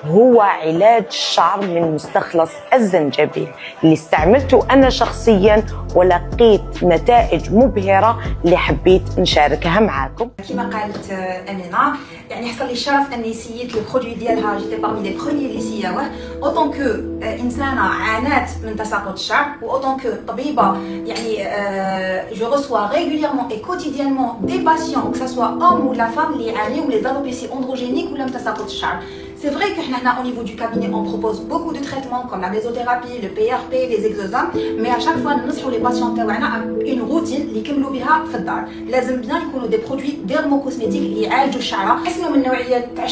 هو علاج الشعر من مستخلص الزنجبيل اللي استعملته أنا شخصيا ولقيت نتائج مبهرة اللي حبيت نشاركها معاكم. كما قالت أمينة، يعني حصل لي الشرف أني سيت لو برودوي ديالها، جيتي بارمي لي بروميي اللي سياوه اوتون كو إنسانة عانات من تساقط الشعر، واوتون كو طبيبة. يعني جو ريسوا ريغوليرمون اي كوتيديانمون دي باسيون كو سوا اوم ولا فام اللي يعانيو من لي زالوبيسي اندروجينيك ولا من تساقط الشعر. C'est vrai que au niveau du cabinet, on propose beaucoup de traitements comme la mésothérapie, le PRP, les exosums, mais à chaque fois, nous les patients une routine اللي يكملوا بها في الدار. لازم بيان يكونوا des produits dermocosmétiques اللي يعالجوا الشعره، يحسنوا من نوعيه تاع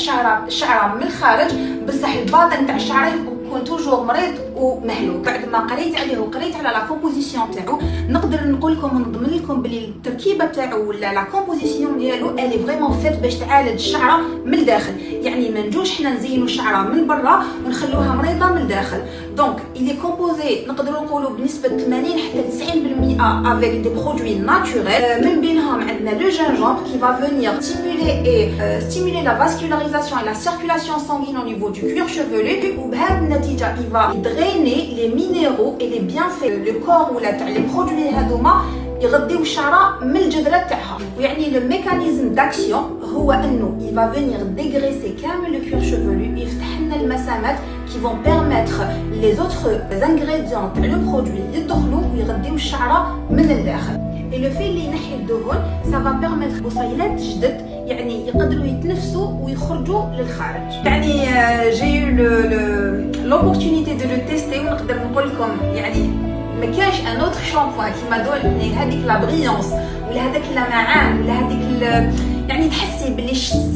الشعره من الخارج، بصح الباطن تاع الشعره يكون توجور مريض ومهلوك. بعد ما قريت عليه وقريت على لا كومبوزيسيون تاعو، نقدر نقول لكم ونضمن لكم بلي التركيبه تاعو ولا لا كومبوزيسيون ديالو الي فريمون فيت باش تعالج الشعره من الداخل. يعني ما نجوش حنا نزينوا الشعره من برا ونخلوها مريضه من الداخل. دونك إلي كومبوزي نقدروا نقولوا بنسبه 80 حتى 90% افيك دي برودوي ناتوريل. من بينهم عندنا لو جينجومبر كي فا فينير ستيمولي لا فاسكولاريزاسيون et la circulation sanguine au niveau du cuir chevelu. وبهذه النتيجه il va drainer les minéraux et les bienfaits le corps ولا تاع لي برودوي هذوما يغذيو الشعره من الجذره تاعها. ويعني لو ميكانيزم داكسيون هو انه il va venir dégraisser كامل le cuir chevelu، يفتح لنا المسامات qui vont permettre les autres ingrédients تاع لو برودوي يدخلوا ويغذيو الشعره من الداخل. et le fait اللي ينحي الدهون ça va permettre بصيلات جدد يعني يقدروا يتنفسوا ويخرجوا للخارج. يعني j'ai eu l'opportunité de le tester ونقدر نقول لكم يعني ما كاش ان اوتر شامبوان كيما دول هذيك لا بريونس ولا هذاك اللمعان ولا هذيك يعني تحسي باللي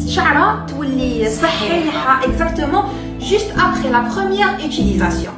الشعره تولي صحيحه اكزاكتومون جوست ابري لا بروميير اوتيليزاسيون.